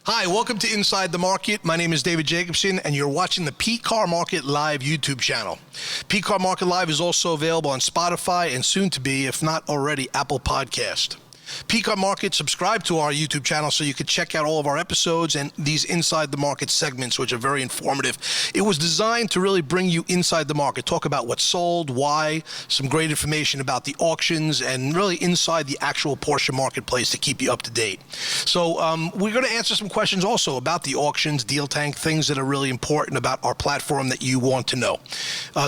Hi, welcome to Inside the Market. My name is David Jacobson, and you're watching the PCARMARKET Live YouTube channel. PCARMARKET Live is also available on Spotify and soon to be, if not already, Apple Podcast. PCARMARKET, subscribe to our YouTube channel so you can check out all of our episodes and these Inside the Market segments, which are very informative. It was designed to really bring you inside the market, talk about what's sold, why, some great information about the auctions, and really inside the actual Porsche marketplace to keep you up to date. So we're going to answer some questions also about the auctions, Deal Tank, things that are really important about our platform that you want to know.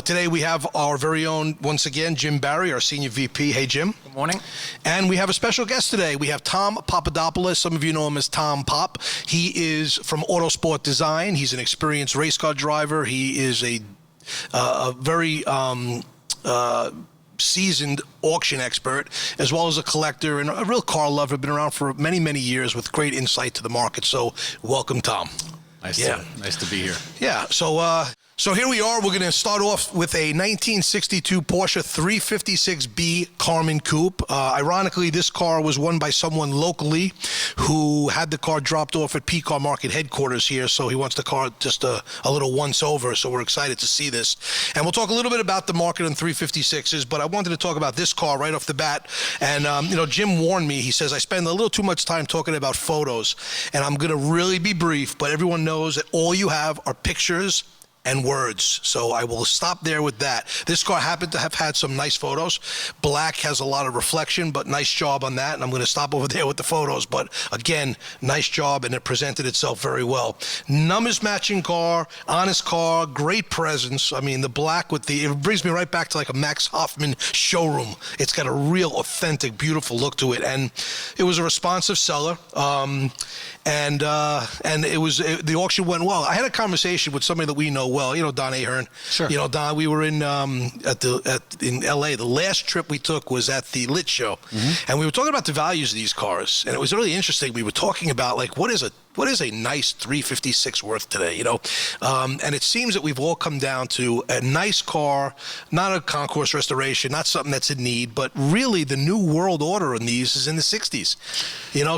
Today we have our very own, once again, Jim Barry, our Senior VP. Hey, Jim. Good morning. And we have a special guest today. We have Tom Papadopoulos. Some of you know him as Tom Pop. He is from Autosport Design. He's an experienced race car driver. He is a very seasoned auction expert, as well as a collector and a real car lover. Been around for many, many years with great insight to the market. So welcome, Tom. Nice to be here. Yeah. So here we are. We're going to start off with a 1962 Porsche 356B Carmen Coupe. Ironically, this car was won by someone locally who had the car dropped off at PCARMARKET headquarters here, so he wants the car just a little once over, so we're excited to see this. And we'll talk a little bit about the market on 356s, but I wanted to talk about this car right off the bat. And, Jim warned me. He says, I spend a little too much time talking about photos, and I'm going to really be brief, but everyone knows that all you have are pictures and words. So I will stop there with that. This car happened to have had some nice photos. Black has a lot of reflection, but nice job on that. And I'm going to stop over there with the photos. But again, nice job, and it presented itself very well. Numbers matching car, honest car, great presence. I mean, the black with it brings me right back to like a Max Hoffman showroom. It's got a real authentic, beautiful look to it. And it was a responsive seller. And the auction went well. I had a conversation with somebody that we know well, Don Ahern. Sure. Don, we were in LA. The last trip we took was at the Lit Show, and we were talking about the values of these cars, and it was really interesting. We were talking about what is a nice 356 worth today, and it seems that we've all come down to a nice car, not a concourse restoration, not something that's in need, but really the new world order on these is in the 60s.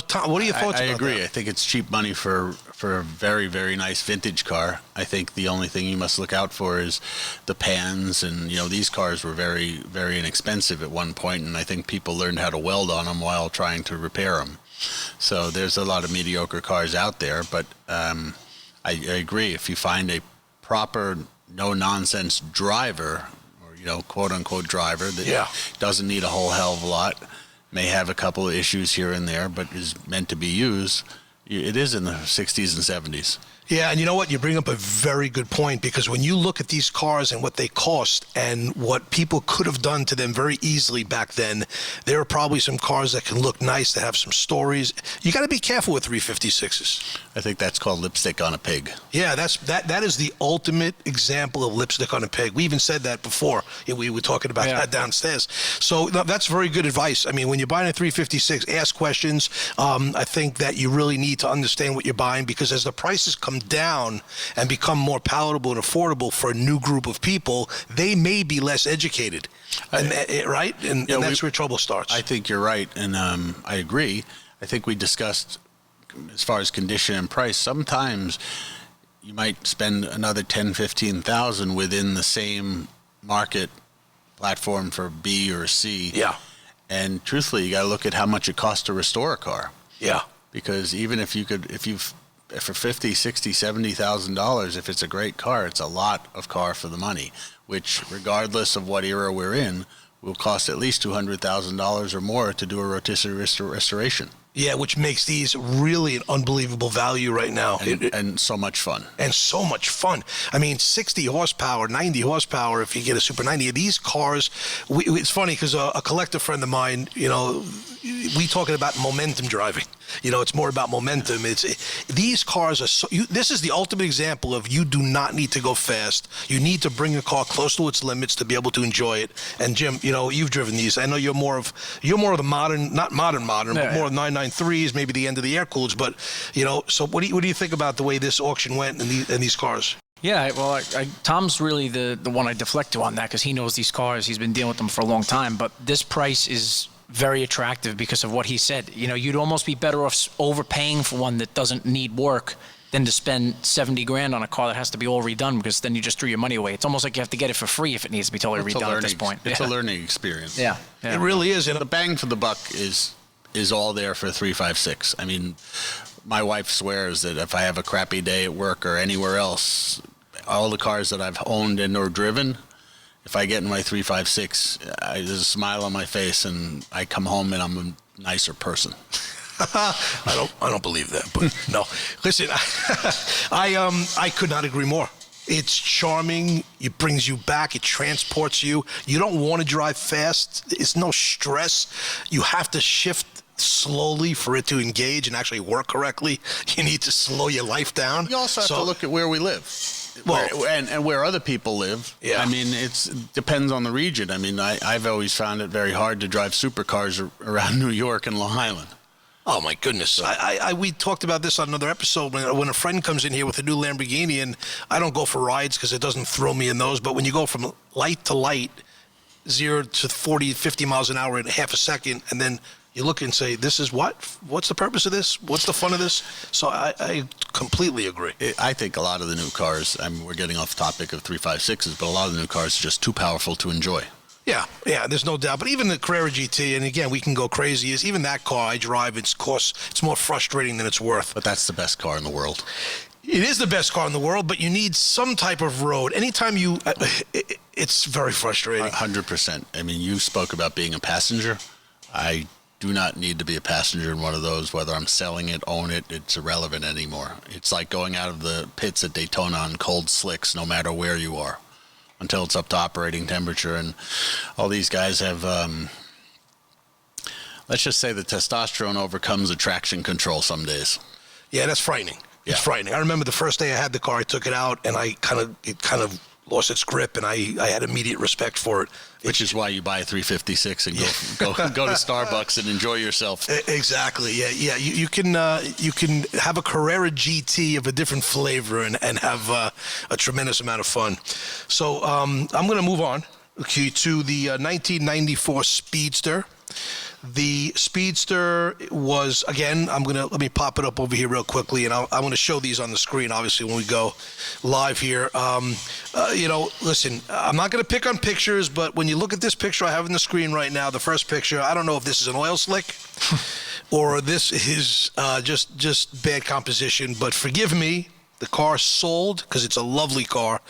Tom, what are your thoughts about that? I agree. I think it's cheap money for a very, very nice vintage car. I think the only thing you must look out for is the pans, and these cars were very, very inexpensive at one point, and I think people learned how to weld on them while trying to repair them. So there's a lot of mediocre cars out there, but I agree. If you find a proper, no-nonsense driver, or quote-unquote driver that doesn't need a whole hell of a lot, may have a couple of issues here and there, but is meant to be used, it is in the 60s and 70s. Yeah, and you know what? You bring up a very good point, because when you look at these cars and what they cost and what people could have done to them very easily back then, there are probably some cars that can look nice, that have some stories. You got to be careful with 356s. I think that's called lipstick on a pig. Yeah, that is the ultimate example of lipstick on a pig. We even said that before. We were talking about that downstairs. So that's very good advice. I mean, when you're buying a 356, ask questions. I think that you really need to understand what you're buying, because as the prices come down and become more palatable and affordable for a new group of people, they may be less educated, right? And that's where trouble starts. I think you're right, and I agree. I think we discussed, as far as condition and price, sometimes you might spend another $10,000-15,000 within the same market platform for B or C. Yeah. And truthfully, you got to look at how much it costs to restore a car. Yeah. Because even for $50,000, $60,000, $70,000, if it's a great car, it's a lot of car for the money, which, regardless of what era we're in, will cost at least $200,000 or more to do a rotisserie restoration. Yeah, which makes these really an unbelievable value right now. And so much fun. And so much fun. I mean, 60 horsepower, 90 horsepower if you get a Super 90. These cars, it's funny because a collector friend of mine, we talking about momentum driving. It's more about momentum. These cars are this is the ultimate example of you do not need to go fast. You need to bring your car close to its limits to be able to enjoy it. And Jim, you've driven these. I know you're more of the modern, not modern, but more of 993s, maybe the end of the air cooleds. But so what do you think about the way this auction went and these cars? Yeah, well, Tom's really the one I deflect to on that, because he knows these cars. He's been dealing with them for a long time. But this price is very attractive because of what he said. You know, you'd almost be better off overpaying for one that doesn't need work than to spend 70 grand on a car that has to be all redone, because then you just threw your money away. It's almost like you have to get it for free if it needs to be totally redone at this point. It's a learning experience. Yeah. It really is. And The bang for the buck is all there for 356. I mean, my wife swears that if I have a crappy day at work or anywhere else, all the cars that I've owned and or driven, if I get in my 356, there's a smile on my face, and I come home and I'm a nicer person. I don't believe that, but no. Listen, I could not agree more. It's charming. It brings you back. It transports you. You don't want to drive fast. It's no stress. You have to shift slowly for it to engage and actually work correctly. You need to slow your life down. You also have to look at where we live. Well, and where other people live. Yeah. I mean, it depends on the region. I mean, I've always found it very hard to drive supercars around New York and Long Island. Oh my goodness! We talked about this on another episode. When a friend comes in here with a new Lamborghini, and I don't go for rides because it doesn't thrill me in those. But when you go from light to light, 0 to 40, 50 miles an hour in half a second, and then you look and say, "This is what? What's the purpose of this? What's the fun of this?" So I completely agree. I think a lot of the new cars. I mean, we're getting off topic of 356s, but a lot of the new cars are just too powerful to enjoy. Yeah, there's no doubt. But even the Carrera GT, and again, we can go crazy, is even that car I drive, it's more frustrating than it's worth. But that's the best car in the world. It is the best car in the world, but you need some type of road. Anytime it's very frustrating. 100%. I mean, you spoke about being a passenger. I do not need to be a passenger in one of those. Whether I'm selling it, own it, it's irrelevant anymore. It's like going out of the pits at Daytona on cold slicks, no matter where you are, until it's up to operating temperature. And all these guys have, let's just say the testosterone overcomes the traction control some days. Yeah, that's frightening. Yeah. It's frightening. I remember the first day I had the car, I took it out, and it kind of lost its grip, and I had immediate respect for it. Which is why you buy a 356 and go to Starbucks and enjoy yourself. Exactly. Yeah. You can have a Carrera GT of a different flavor and have a tremendous amount of fun. So I'm going to move on to the 1994 Speedster. The Speedster was, again, let me pop it up over here real quickly, and I'm going to show these on the screen, obviously, when we go live here. Listen, I'm not going to pick on pictures, but when you look at this picture I have on the screen right now, the first picture, I don't know if this is an oil slick or this is just bad composition, but forgive me. The car sold because it's a lovely car,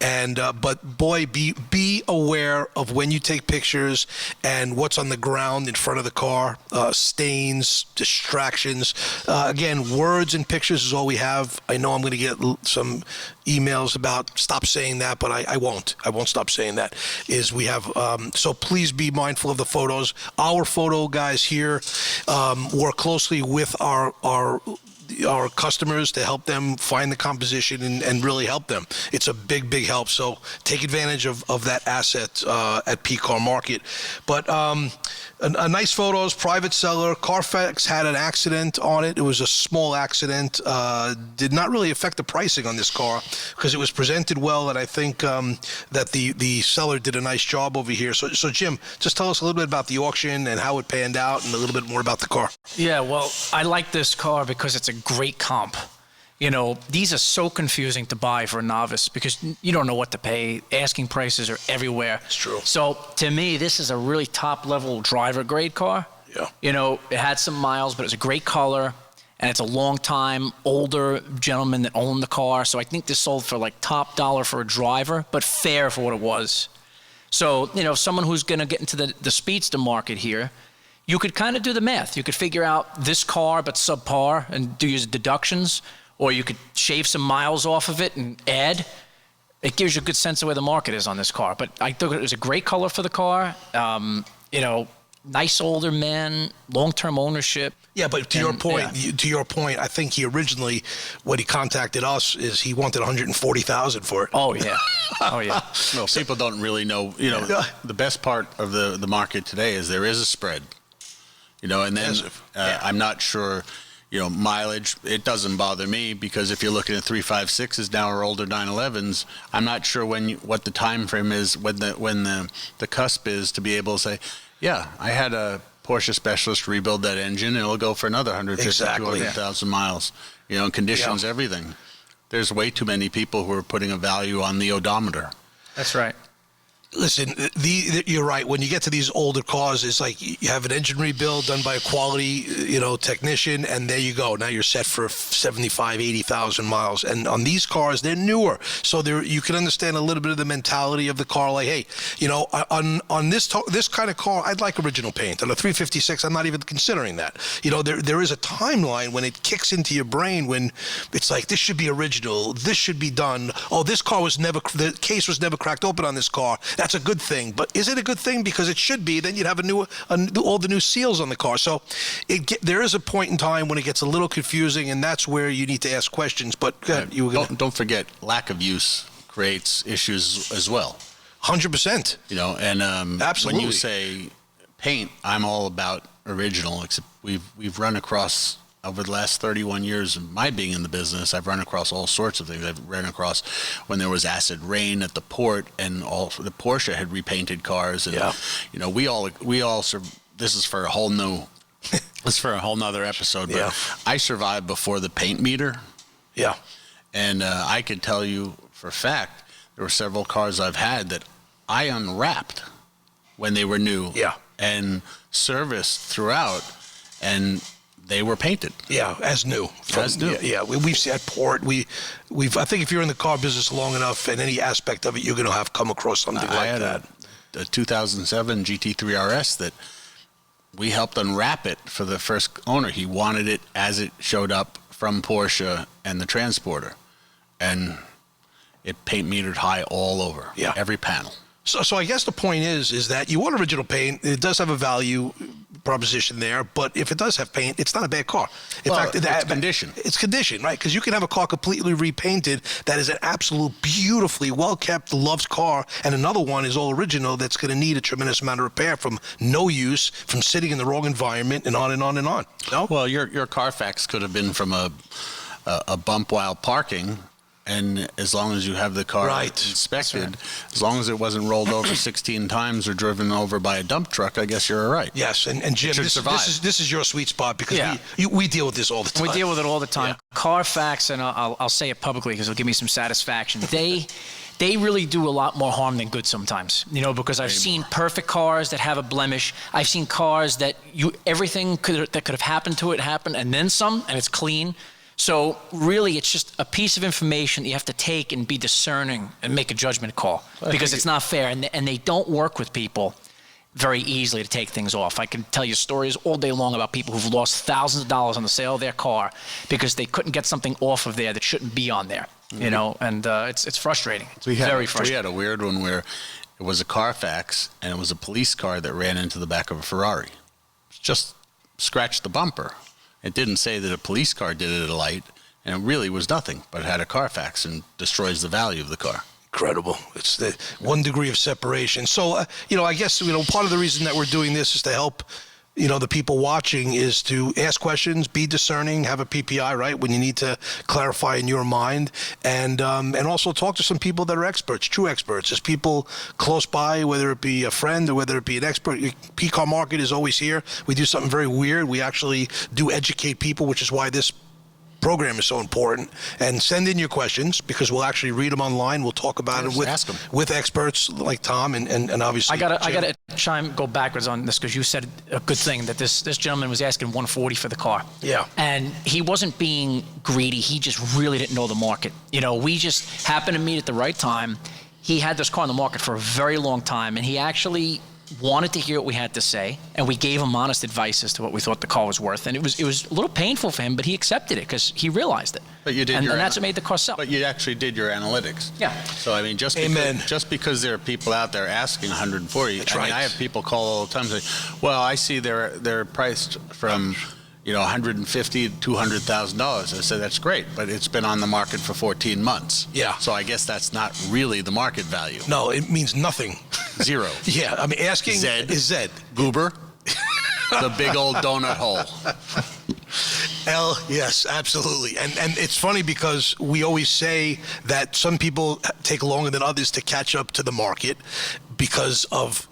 and but boy, be aware of when you take pictures and what's on the ground in front of the car, stains, distractions. Again, words and pictures is all we have. I know I'm going to get some emails about stop saying that, but I won't. I won't stop saying that. We have so please be mindful of the photos. Our photo guys here work closely with our customers to help them find the composition and really help them. It's a big help. So take advantage of that asset at PCARMARKET. But a nice photos, private seller. Carfax had an accident on it. It was a small accident. Did not really affect the pricing on this car because it was presented well, and I think that the seller did a nice job over here. So Jim, just tell us a little bit about the auction and how it panned out and a little bit more about the car. Yeah, well, I like this car because it's a great comp. You know, these are so confusing to buy for a novice because you don't know what to pay. Asking prices are everywhere. It's true. So to me, this is a really top-level driver-grade car. Yeah. You know, it had some miles, but it's a great color, and it's a long-time, older gentleman that owned the car. So I think this sold for like top dollar for a driver, but fair for what it was. So, you know, someone who's going to get into the Speedster market here, you could kind of do the math. You could figure out this car, but subpar, and do your deductions, or you could shave some miles off of it and add. It gives you a good sense of where the market is on this car. But I thought it was a great color for the car. You know, nice older man, long-term ownership. Yeah, but to your point, I think he originally, when he contacted us, is he wanted $140,000 for it. Oh yeah, oh yeah. Well, people don't really know. You know, the best part of the market today is there is a spread. You know, and then I'm not sure, you know, mileage, it doesn't bother me because if you're looking at 356s now or older 911s, I'm not sure what the time frame is, when the cusp is to be able to say, yeah, I had a Porsche specialist rebuild that engine, and it'll go for another 150, Exactly. 200,000 miles. You know, conditions, everything. There's way too many people who are putting a value on the odometer. That's right. Listen, you're right. When you get to these older cars, it's like you have an engine rebuild done by a quality, technician, and there you go. Now you're set for 75, 80,000 miles. And on these cars, they're newer, so you can understand a little bit of the mentality of the car. Like, hey, on this kind of car, I'd like original paint. On a 356, I'm not even considering that. There is a timeline when it kicks into your brain when it's like, this should be original, this should be done. Oh, the case was never cracked open on this car. That's a good thing, but is it a good thing? Because it should be. Then you'd have all the new seals on the car. So there is a point in time when it gets a little confusing, and that's where you need to ask questions. But don't forget, lack of use creates issues as well. 100%. And absolutely. When you say paint, I'm all about original. Except we've run across, over the last 31 years of my being in the business, I've run across all sorts of things. I've run across when there was acid rain at the port, and all the Porsche had repainted cars, and we all. This is for a whole nother episode. But I survived before the paint meter. Yeah, and I can tell you for a fact there were several cars I've had that I unwrapped when they were new. Yeah, and serviced throughout, and they were painted. Yeah, as new. As new. Yeah, we've seen at port. We've. I think if you're in the car business long enough, in any aspect of it, you're going to have come across something like that. I had a 2007 GT3 RS that we helped unwrap it for the first owner. He wanted it as it showed up from Porsche and the transporter, and it paint metered high all over. Yeah, every panel. So I guess the point is that you want original paint. It does have a value proposition there, but if it does have paint, it's not a bad car. In fact, it's condition. It's condition, right? Because you can have a car completely repainted that is an absolute beautifully well-kept, loved car, and another one is all original that's going to need a tremendous amount of repair from no use, from sitting in the wrong environment, and on and on and on. No? Well, your Carfax could have been from a bump while parking. And as long as you have the car inspected, as long as it wasn't rolled over 16 times or driven over by a dump truck, I guess you're all right. Yes, and Jim, this is your sweet spot, because we deal with this all the time. We deal with it all the time. Yeah. Carfax, and I'll say it publicly because it'll give me some satisfaction. They really do a lot more harm than good sometimes, because I've seen perfect cars that have a blemish. I've seen cars that everything that could have happened to it happened, and then some, and it's clean. So really, it's just a piece of information that you have to take and be discerning and make a judgment call, because it's not fair, and they don't work with people very easily to take things off. I can tell you stories all day long about people who've lost thousands of dollars on the sale of their car because they couldn't get something off of there that shouldn't be on there. And it's frustrating. It's very frustrating. We had a weird one where it was a Carfax and it was a police car that ran into the back of a Ferrari. Just scratched the bumper. It didn't say that a police car did it at a light, and it really was nothing, but it had a Carfax and destroys the value of the car. Incredible. It's the 1 degree of separation. So, I guess, part of the reason that we're doing this is to help, the people watching, is to ask questions, be discerning, have a PPI, right, when you need to clarify in your mind, and also talk to some people that are experts, true experts. There's people close by, whether it be a friend or whether it be an expert. PCARMARKET is always here. We do something very weird. We actually do educate people, which is why this program is so important. And send in your questions, because we'll actually read them online. We'll talk about it with experts like Tom and obviously I gotta go backwards on this, because you said a good thing, that this gentleman was asking $140 for the car. Yeah. And he wasn't being greedy. He just really didn't know the market. We just happened to meet at the right time. He had this car on the market for a very long time, and he actually wanted to hear what we had to say, and we gave him honest advice as to what we thought the car was worth. And it was a little painful for him, but he accepted it because he realized it. But you did, and that's what made the car sell. But you actually did your analytics. Yeah. So just because there are people out there asking 140, I have people call all the time and say, well, I see they're priced from $150,000 to $200,000. I said, that's great, but it's been on the market for 14 months. Yeah. So I guess that's not really the market value. No, it means nothing. Zero. Yeah, asking is Zed. Goober. The big old donut hole. L, yes, absolutely. And it's funny because we always say that some people take longer than others to catch up to the market because of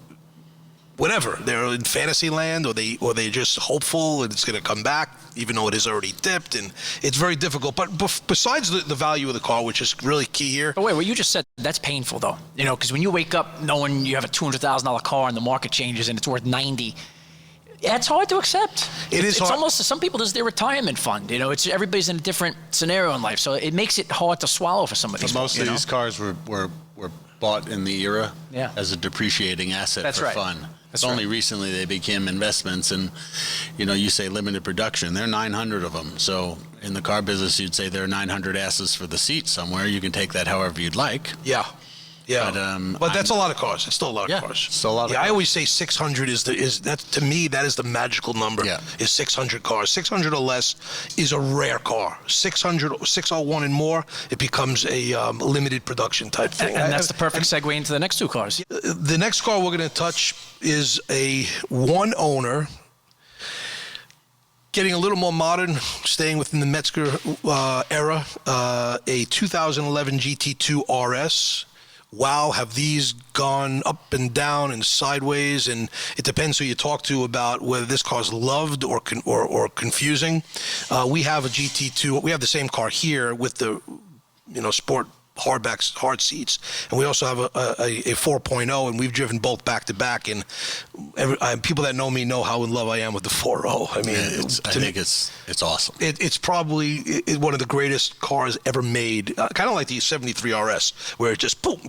whatever. They're in fantasy land, or they're just hopeful and it's going to come back, even though it has already dipped, and it's very difficult. But besides the value of the car, which is really key here. But wait, what you just said, that's painful though. You know, because when you wake up knowing you have a $200,000 car and the market changes and it's worth 90, it's hard to accept. It's hard. Almost, some people, this is their retirement fund. You know, everybody's in a different scenario in life, so it makes it hard to swallow for some of these people. Most of these cars were bought in the era as a depreciating asset for fun. It's only recently they became investments, and you say limited production. There are 900 of them. So in the car business, you'd say there are 900 asses for the seat somewhere. You can take that however you'd like. Yeah. But that's a lot of cars. It's still a lot of cars. Still a lot of cars. I always say 600 is that, to me, that is the magical number. Yeah. Is 600 cars. 600 or less is a rare car. 601 and more, it becomes a limited production type thing. And that's the perfect segue into the next two cars. The next car we're going to touch is a one owner, getting a little more modern, staying within the Metzger era, a 2011 GT2 RS. Wow, have these gone up and down and sideways, and it depends who you talk to about whether this car's loved or confusing. We have a GT2. We have the same car here with the sport hard seats, and we also have a 4.0, and we've driven both back to back, and people that know me know how in love I am with the 4.0. I mean, I think it's awesome. It's probably one of the greatest cars ever made, kind of like the 73 RS, where it just boom,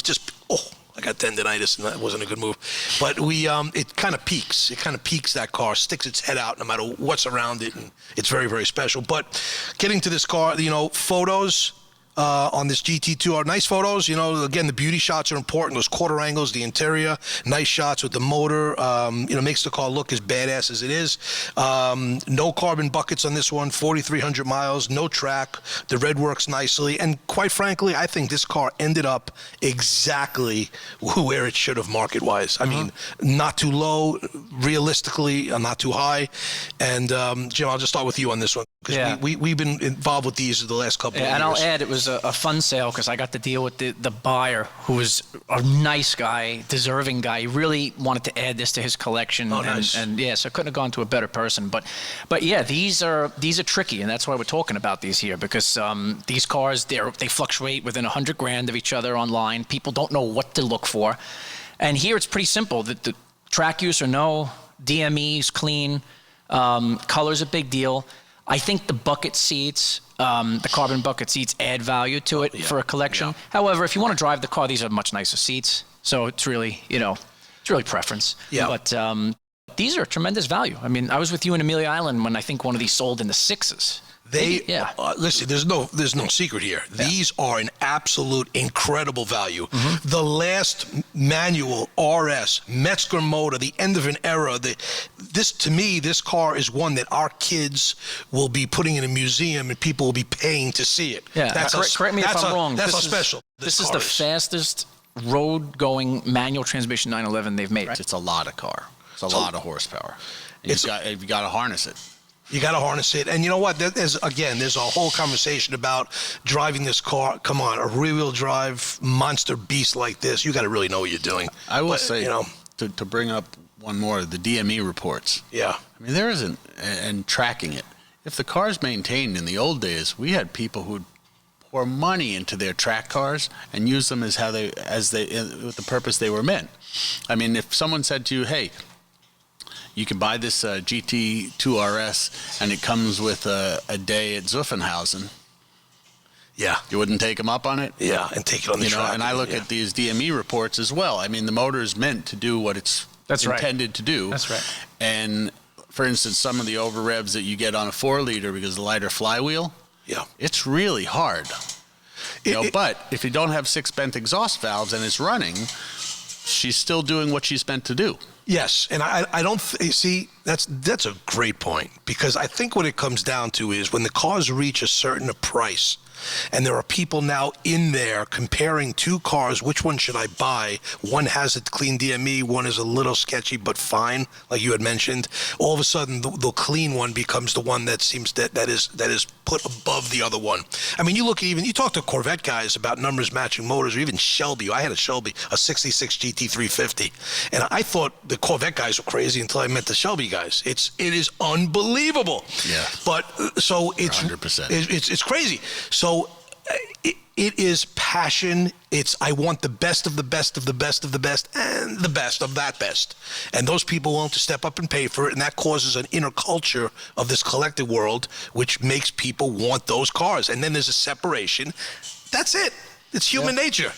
I got tendinitis, and that wasn't a good move. But it kind of peaks. It kind of peaks that car, sticks its head out no matter what's around it, and it's very, very special. But getting to this car, photos on this GT2 are nice photos. Again, the beauty shots are important. Those quarter angles, the interior, nice shots with the motor. Makes the car look as badass as it is. No carbon buckets on this one. 4,300 miles, no track. The red works nicely, and quite frankly, I think this car ended up exactly where it should have market-wise. I mean, not too low, realistically, not too high. And Jim, I'll just start with you on this one, because we've been involved with these the last couple of years. And I'll add, it was a fun sale because I got to deal with the buyer, who was a nice guy, deserving guy. He really wanted to add this to his collection. Oh, nice. And so I couldn't have gone to a better person. But yeah, these are tricky, and that's why we're talking about these here, because these cars, they fluctuate within 100 grand of each other online. People don't know what to look for. And here it's pretty simple. The track use or no, DME's clean, color's a big deal. I think the bucket seats, the carbon bucket seats, add value to it for a collection. Yeah. However, if you want to drive the car, these are much nicer seats. So it's really, it's really preference. Yeah. But these are tremendous value. I mean, I was with you in Amelia Island when I think one of these sold in the 6s. Listen, there's no secret here. Yeah. These are an absolute incredible value. Mm-hmm. The last manual RS, Metzger motor, the end of an era. To me, this car is one that our kids will be putting in a museum, and people will be paying to see it. Yeah, correct me if I'm wrong. That's how special this is the fastest road-going manual transmission 911 they've made. Right? It's a lot of car. It's a lot of horsepower. And you've got to harness it. You got to harness it. And you know what? There's a whole conversation about driving this car. Come on, a rear-wheel drive monster beast like this, you got to really know what you're doing. I will say, to bring up one more, the DME reports. Yeah. I mean, there isn't, and tracking it. If the car's maintained in the old days, we had people who'd pour money into their track cars and use them with the purpose they were meant. I mean, if someone said to you, hey, you can buy this GT2 RS, and it comes with a day at Zuffenhausen. Yeah. You wouldn't take them up on it? Yeah, and take it on the track. And I look at these DME reports as well. I mean, the motor is meant to do what it's intended to do. That's right. And, for instance, some of the over revs that you get on a 4-liter because of the lighter flywheel, it's really hard. But if you don't have 6 bent exhaust valves and it's running, she's still doing what she's meant to do. Yes, and I don't see that's a great point, because I think what it comes down to is when the cars reach a certain price, And there are people now in there comparing two cars. Which one should I buy? One has a clean DME, one is a little sketchy but fine, like you had mentioned. All of a sudden, the clean one becomes the one that seems that is put above the other one. I mean, you talk to Corvette guys about numbers matching motors, or even Shelby. I had a Shelby, a 66 GT350, and I thought the Corvette guys were crazy until I met the Shelby guys. It is unbelievable. Yeah. But so it's 100%. It's crazy. So it is passion. It's I want the best of the best of the best of the best and the best of that best. And those people willing to step up and pay for it, and that causes an inner culture of this collective world, which makes people want those cars. And then there's a separation. That's it. It's human nature.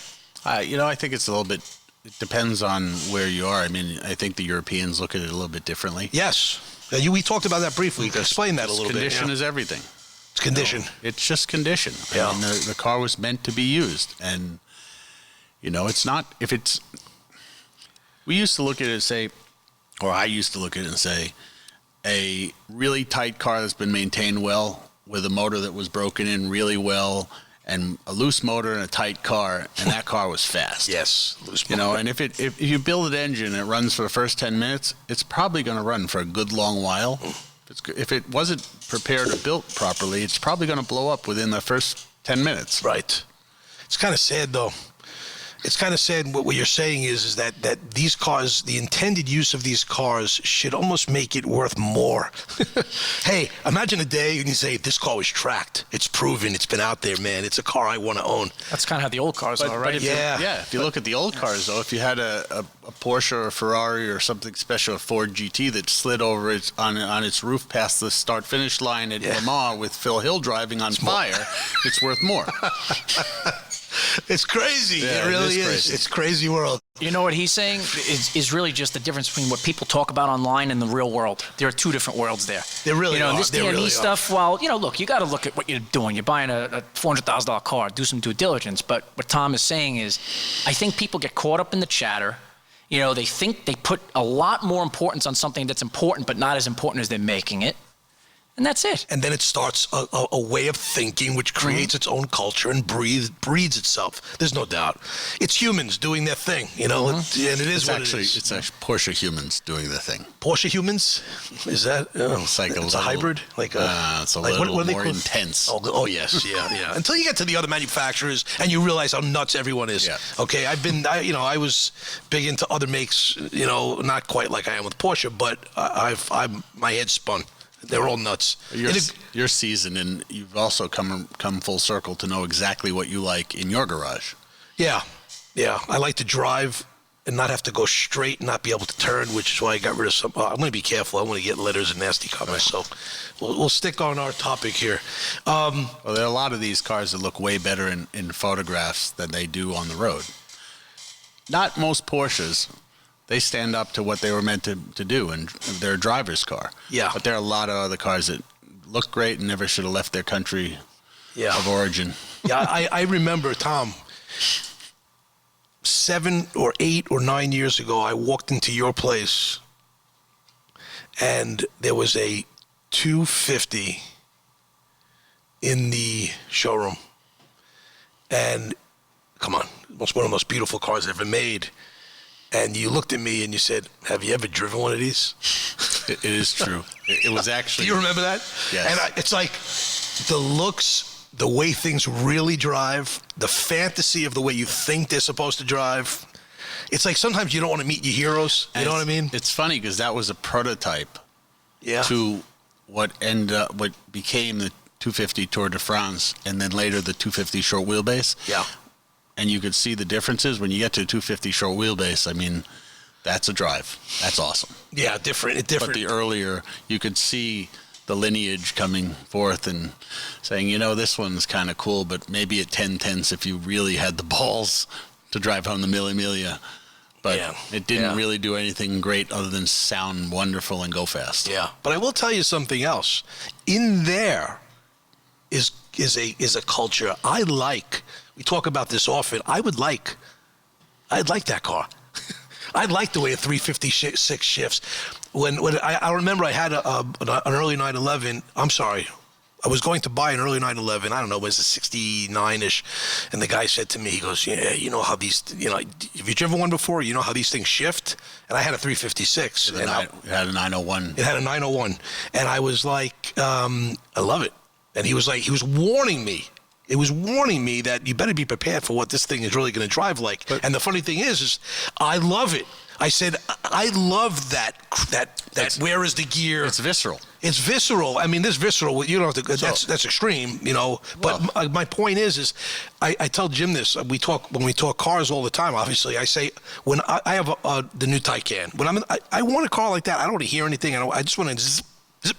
I think it's a little bit. It depends on where you are. I mean, I think the Europeans look at it a little bit differently. Yes. We talked about that briefly. Explain that a little bit. Condition is everything. It's condition. It's just condition. Yeah. I mean, the car was meant to be used, and it's not. If it's, we used to look at it and say, or I used to look at it and say, a really tight car that's been maintained well with a motor that was broken in really well, and a loose motor and a tight car, and that car was fast. Yes, loose motor. And if you build an engine and it runs for the first 10 minutes, it's probably going to run for a good long while. If it wasn't prepared or built properly, it's probably going to blow up within the first 10 minutes. Right. It's kind of sad, though. It's kind of sad. What you're saying is that these cars, the intended use of these cars should almost make it worth more. Hey, imagine a day when you say, this car was tracked. It's proven. It's been out there, man. It's a car I want to own. That's kind of how the old cars are, right? If you look at the old cars, though, if you had a Porsche or a Ferrari or something special, a Ford GT that slid over on its roof past the start-finish line at Le Mans with Phil Hill driving on fire, it's worth more. It's crazy. Yeah, it really is. Crazy. It's crazy world. You know what he's saying is really just the difference between what people talk about online and the real world. There are two different worlds there. There really are. This DME stuff, well, look, you got to look at what you're doing. You're buying a $400,000 car, do some due diligence. But what Tom is saying is, I think people get caught up in the chatter. They think they put a lot more importance on something that's important, but not as important as they're making it. And that's it. And then it starts a way of thinking which creates its own culture and breeds itself. There's no doubt. It's humans doing their thing, and it is what it is. It's actually Porsche humans doing their thing. Porsche humans? Is that? It's like a hybrid? It's a little more intense. Oh, yes. Yeah. Until you get to the other manufacturers and you realize how nuts everyone is. Yeah. Okay, I was big into other makes, not quite like I am with Porsche, but my head's spun. They're all nuts. You're seasoned, and you've also come full circle to know exactly what you like in your garage. Yeah. I like to drive and not have to go straight and not be able to turn, which is why I got rid of some. I'm going to be careful. I want to get letters and nasty comments. So we'll stick on our topic here. Well, there are a lot of these cars that look way better in photographs than they do on the road. Not most Porsches. They stand up to what they were meant to do, and they're a driver's car. Yeah. But there are a lot of other cars that look great and never should have left their country of origin. Yeah, I remember, Tom, 7 or 8 or 9 years ago, I walked into your place, and there was a 250 in the showroom. And, come on, it was one of the most beautiful cars ever made. And you looked at me and you said, have you ever driven one of these? It is true. It was actually... Do you remember that? Yes. And it's like the looks, the way things really drive, the fantasy of the way you think they're supposed to drive. It's like sometimes you don't want to meet your heroes. You know what I mean? It's funny because that was a prototype to what became the 250 Tour de France and then later the 250 short wheelbase. Yeah. And you could see the differences when you get to a 250 short wheelbase. I mean, that's a drive. That's awesome. Yeah, different. But the earlier, you could see the lineage coming forth and saying, this one's kind of cool, but maybe at 10/10 if you really had the balls to drive home the Mille Miglia. But it didn't really do anything great other than sound wonderful and go fast. Yeah. But I will tell you something else. In there is a culture I like. We talk about this often. I'd like that car. I'd like the way a 356 shifts. When I remember I had an early 911. I'm sorry, I was going to buy an early 911. I don't know, it was a 69-ish. And the guy said to me, he goes, yeah, you know how these, have you driven one before? You know how these things shift? And I had a 356. It had a 901. It had a 901. And I was like, I love it. And he was warning me. It was warning me that you better be prepared for what this thing is really going to drive like. And the funny thing is I love it. I said, I love that where is the gear? It's visceral. It's visceral. I mean, this visceral, you don't have to, that's extreme, But my point is I tell Jim this. When we talk cars all the time, obviously, I say, when I have the new Taycan, when I want a car like that, I don't want to hear anything. I just want to zip,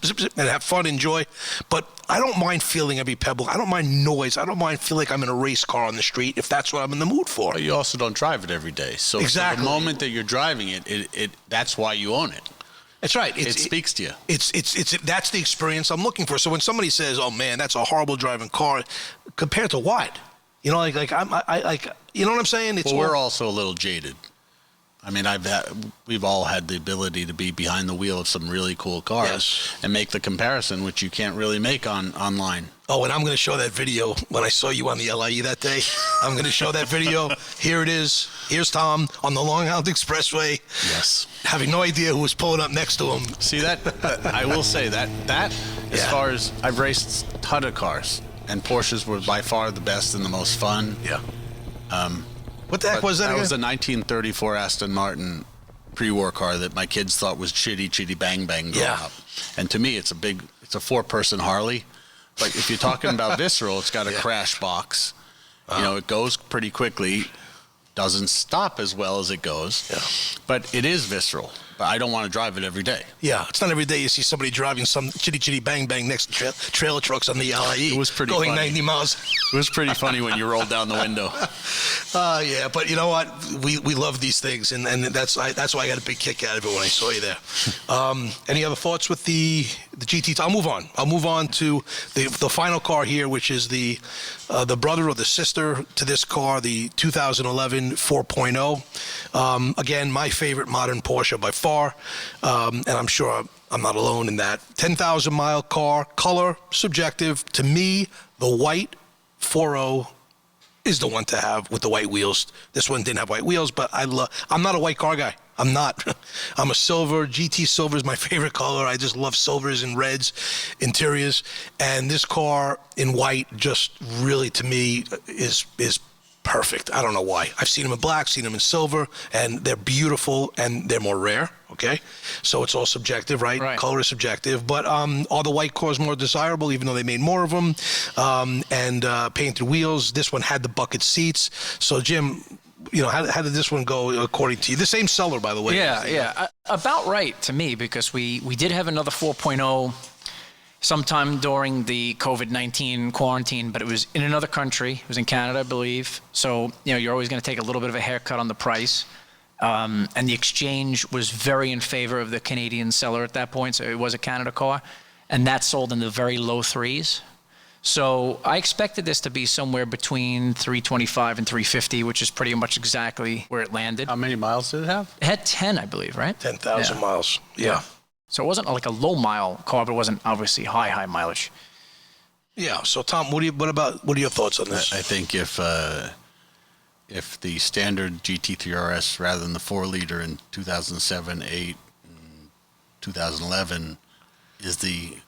zip, zip, and have fun, enjoy. But I don't mind feeling every pebble. I don't mind noise. I don't mind feeling like I'm in a race car on the street if that's what I'm in the mood for. But you also don't drive it every day. So exactly. The moment that you're driving it, that's why you own it. That's right. It speaks to you. It's that's the experience I'm looking for. So when somebody says, "Oh man, that's a horrible driving car," compared to what? You know, like you know what I'm saying? We're also a little jaded. I mean, we've all had the ability to be behind the wheel of some really cool cars and make the comparison, which you can't really make online. Oh, and I'm going to show that video when I saw you on the LIE that day. I'm going to show that video. Here it is. Here's Tom on the Long Island Expressway. Yes. Having no idea who was pulling up next to him. See, that I will say that as far as I've raced a ton of cars, and Porsches were by far the best and the most fun. Yeah. What the heck was that again? That was a 1934 Aston Martin pre-war car that my kids thought was chitty bang bang growing up. And to me, it's a 4-person Harley. But if you're talking about visceral, it's got a crash box. It goes pretty quickly, doesn't stop as well as it goes. Yeah. But it is visceral. But I don't want to drive it every day. Yeah, it's not every day you see somebody driving some chitty bang bang next to trailer trucks on the LIE. It was pretty going funny. 90 miles. It was pretty funny when you rolled down the window. Yeah, but you know what? We love these things, and that's why I got a big kick out of it when I saw you there. Any other thoughts with the GT? I'll move on to the final car here, which is the brother or the sister to this car, the 2011 4.0. Again, my favorite modern Porsche by far. And I'm sure I'm not alone in that. 10,000-mile car, color, subjective. To me, the white 4.0 is the one to have with the white wheels. This one didn't have white wheels, but I'm not a white car guy. I'm not. I'm a silver. GT silver is my favorite color. I just love silvers and reds, interiors. And this car in white just really, to me, is perfect. I don't know why. I've seen them in black, seen them in silver, and they're beautiful, and they're more rare, okay? So it's all subjective, right? Color is subjective. But are the white cars more desirable, even though they made more of them? And painted wheels. This one had the bucket seats. So, Jim, how did this one go according to you? The same seller, by the way. Yeah. About right to me, because we did have another 4.0 sometime during the COVID-19 quarantine, but it was in another country. It was in Canada, I believe. So, you're always going to take a little bit of a haircut on the price. And the exchange was very in favor of the Canadian seller at that point. So it was a Canada car. And that sold in the very low threes. So I expected this to be somewhere between 325 and 350, which is pretty much exactly where it landed. How many miles did it have? It had 10, I believe, right? 10,000 miles. Yeah. So it wasn't like a low mile car, but it wasn't obviously high mileage. Yeah. So Tom, what are your thoughts on this? I think if the standard GT3 RS rather than the 4-liter in 2007, 8, and 2011 is the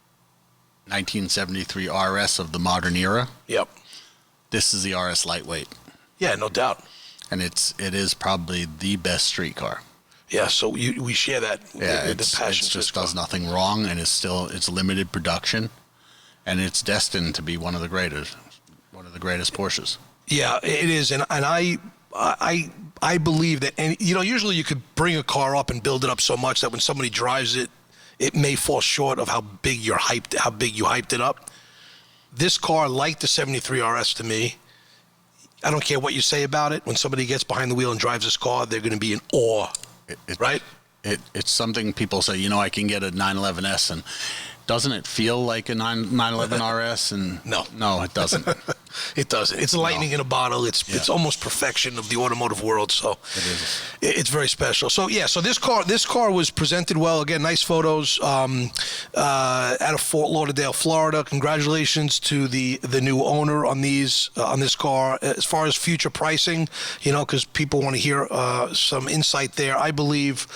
1973 RS of the modern era. Yep. This is the RS lightweight. Yeah, no doubt. And it is probably the best street car. Yeah, so we share that. Yeah, the it passion just does nothing wrong, and it's limited production, and it's destined to be one of the greatest Porsches. Yeah, it is, and I believe that, and usually you could bring a car up and build it up so much that when somebody drives it, it may fall short of how big you hyped it up. This car, like the 73 RS to me, I don't care what you say about it. When somebody gets behind the wheel and drives this car, they're going to be in awe. Right? It's something people say, I can get a 911S, and doesn't it feel like a 911 RS? And no, it doesn't. It doesn't. It's lightning in a bottle. It's almost perfection of the automotive world. So it's very special. So so this car was presented well. Again, nice photos out of Fort Lauderdale, Florida. Congratulations to the new owner on this car. As far as future pricing, because people want to hear some insight there. I believe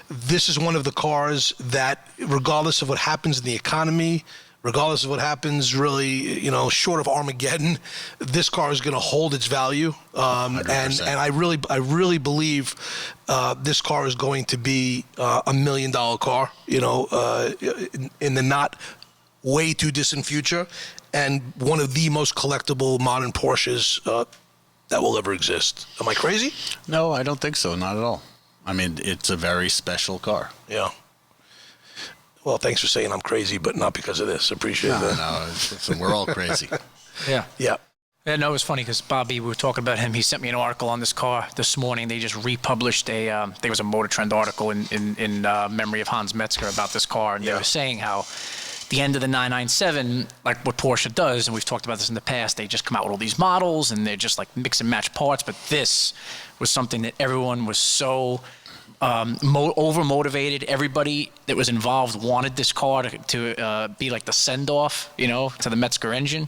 this is one of the cars that, regardless of what happens in the economy, regardless of what happens, really, short of Armageddon, this car is going to hold its value. And I really believe this car is going to be $1 million car, in the not way too distant future, and one of the most collectible modern Porsches that will ever exist. Am I crazy? No, I don't think so. Not at all. I mean, it's a very special car. Yeah. Well, thanks for saying I'm crazy, but not because of this. Appreciate that. No, we're all crazy. Yeah. Yeah. Yeah, no, it was funny because Bobby, we were talking about him. He sent me an article on this car this morning. They just republished there was a Motor Trend article in memory of Hans Metzger about this car. And they were saying how the end of the 997, like what Porsche does, and we've talked about this in the past, they just come out with all these models and they're just like mix and match parts. But this was something that everyone was so over-motivated. Everybody that was involved wanted this car to be like the send-off, to the Metzger engine.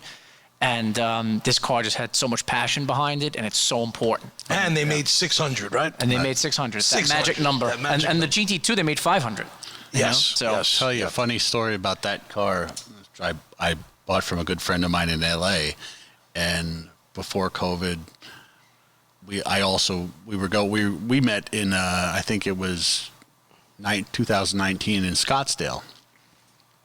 And this car just had so much passion behind it, and it's so important. And they made 600, right? And they made 600. It's that magic number. And the GT2, they made 500. Yes. So I'll tell you a funny story about that car. I bought from a good friend of mine in L.A., and before COVID, we met in I think it was 2019 in Scottsdale,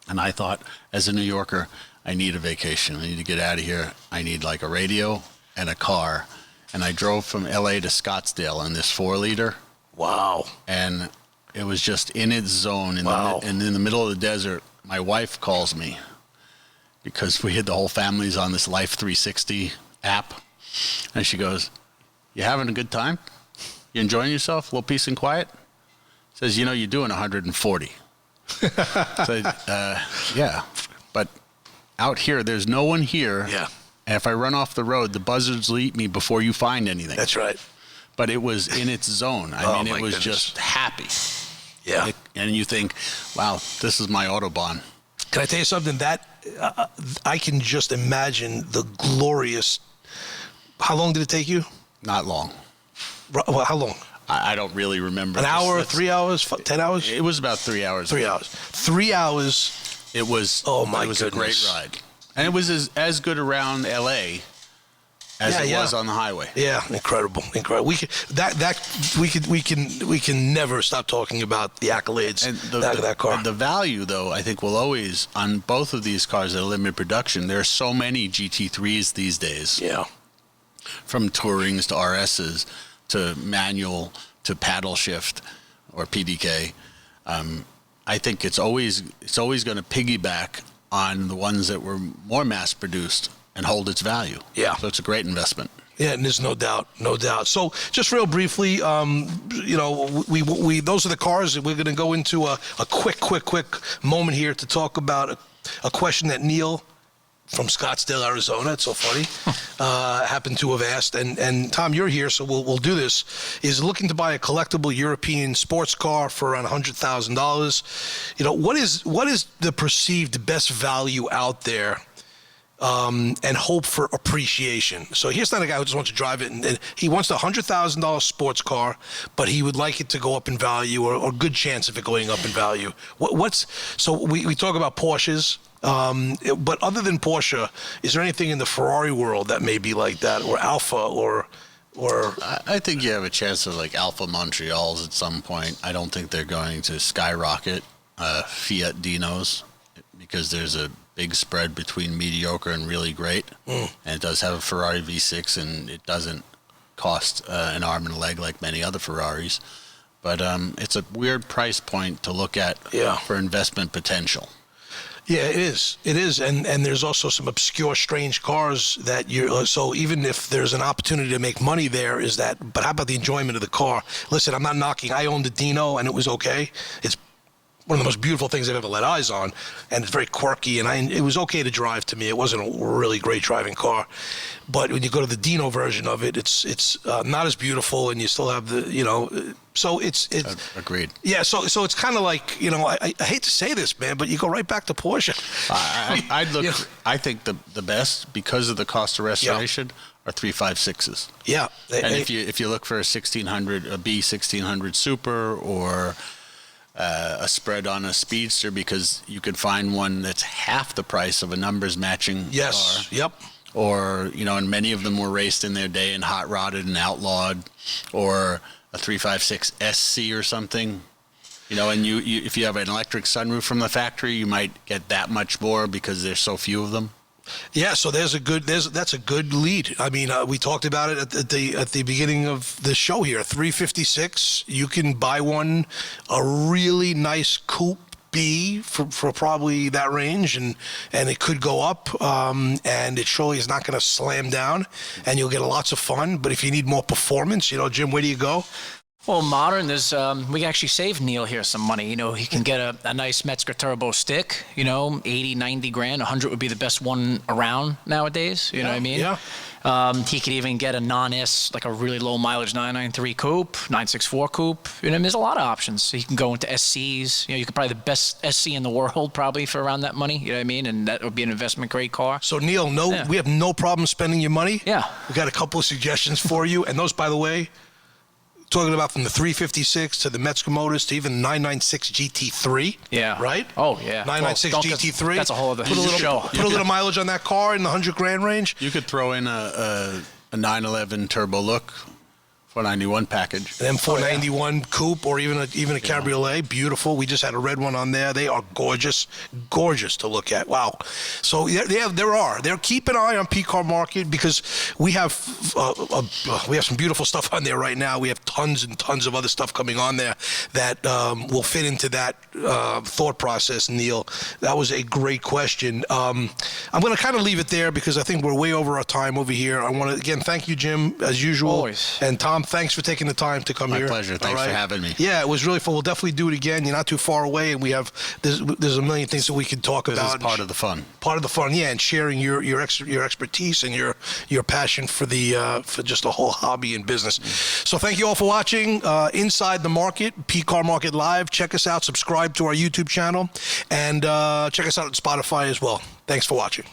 and I thought, as a New Yorker, I need a vacation. I need to get out of here. I need like a radio and a car, and I drove from LA to Scottsdale in this 4-liter. Wow! And it was just in its zone, and in the middle of the desert. My wife calls me because we had the whole families on this Life 360 app, and she goes, "You having a good time? You enjoying yourself? A little peace and quiet?" Says, "You're doing 140. So, yeah, but out here, there's no one here. Yeah. And if I run off the road, the buzzards will eat me before you find anything." That's right. But it was in its zone. I mean, it was just happy. Yeah. And you think, wow, this is my Autobahn. Can I tell you something? That I can just imagine the glorious. How long did it take you? Not long. Well, how long? I don't really remember. An hour, 3 hours, 10 hours? It was about 3 hours. 3 hours. 3 hours. It was. Oh my It was goodness. a great ride, and it was as good around L.A. as it was on the highway. Yeah, incredible. We can never stop talking about the accolades And that car. And the value, though, I think will always, on both of these cars that are limited production. There are so many GT3s these days. Yeah. From Tourings to RSs to manual to paddle shift or PDK. I think it's always going to piggyback on the ones that were more mass produced and hold its value. Yeah. So it's a great investment. Yeah, and there's no doubt. So just real briefly, we those are the cars that we're going to go into a quick moment here to talk about a question that Neil from Scottsdale, Arizona, it's so funny, happened to have asked. And Tom, you're here, so we'll do this. Is looking to buy a collectible European sports car for around $100,000. What is the perceived best value out there? And hope for appreciation. So here's not a guy who just wants to drive it, and he wants a $100,000 sports car, but he would like it to go up in value, or good chance of it going up in value. So we talk about Porsches, but other than Porsche, is there anything in the Ferrari world that may be like that, or Alfa, or? I think you have a chance of like Alfa Montreals at some point. I don't think they're going to skyrocket Fiat Dinos, because there's a big spread between mediocre and really great. And it does have a Ferrari V6, and it doesn't cost an arm and a leg like many other Ferraris. But it's a weird price point to look at for investment potential. Yeah, it is. It is, and there's also some obscure, strange cars that so even if there's an opportunity to make money there, but how about the enjoyment of the car? Listen, I'm not knocking. I owned a Dino, and it was okay. It's one of the most beautiful things I've ever let eyes on, and it's very quirky, and it was okay to drive to me. It wasn't a really great driving car, but when you go to the Dino version of it, it's not as beautiful, and you still have the, so it's Agreed. Yeah, so it's kind of like, I hate to say this, man, but you go right back to Porsche. I'd look. I think the best, because of the cost of restoration, are 356s. Yeah, And if you look for a B1600 Super, or a spread on a Speedster, because you can find one that's half the price of a numbers matching car. Yep. Or, and many of them were raced in their day and hot rodded and outlawed, or a 356 SC or something. And you if you have an electric sunroof from the factory, you might get that much more because there's so few of them. Yeah, so that's a good lead. I mean, we talked about it at the beginning of the show here. 356, you can buy one, a really nice coupe B for probably that range, and it could go up, and it surely is not going to slam down, and you'll get lots of fun. But if you need more performance, Jim, where do you go? Well, modern, there's we actually saved Neil here some money. He can get a nice Metzger turbo stick, 80, 90 grand. 100 would be the best one around nowadays. You know what I mean? Yeah. He could even get a non-S, like a really low mileage 993 coupe, 964 coupe. There's a lot of options. So you can go into SCs. You could probably the best SC in the world probably for around that money. You know what I mean? And that would be an investment grade car. So Neil, we have no problem spending your money. Yeah. We got a couple of suggestions for you, and those, by the way, talking about from the 356 to the Metzger Motors to even 996 GT3. Yeah. Right? Oh, yeah. 996 GT3. That's a whole other show. Put a little mileage on that car in the 100 grand range. You could throw in a 911 Turbo Look 491 package. An M491 coupe, or even a cabriolet. Beautiful. We just had a red one on there. They are gorgeous to look at. Wow. So they're keep an eye on P-Car Market, because we have some beautiful stuff on there right now. We have tons and tons of other stuff coming on there that will fit into that thought process. Neil, that was a great question. I'm going to kind of leave it there because I think we're way over our time over here. I want to again thank you, Jim, as usual. Always. And Tom, thanks for taking the time to come here. My pleasure. Thanks for having me. Yeah, it was really fun. We'll definitely do it again. You're not too far away, and there's a million things that we could talk about. This is part of the fun. Part of the fun, yeah, and sharing your expertise and your passion for just the whole hobby and business. So thank you all for watching Inside the Market, P-Car Market Live. Check us out. Subscribe to our YouTube channel, and check us out on Spotify as well. Thanks for watching.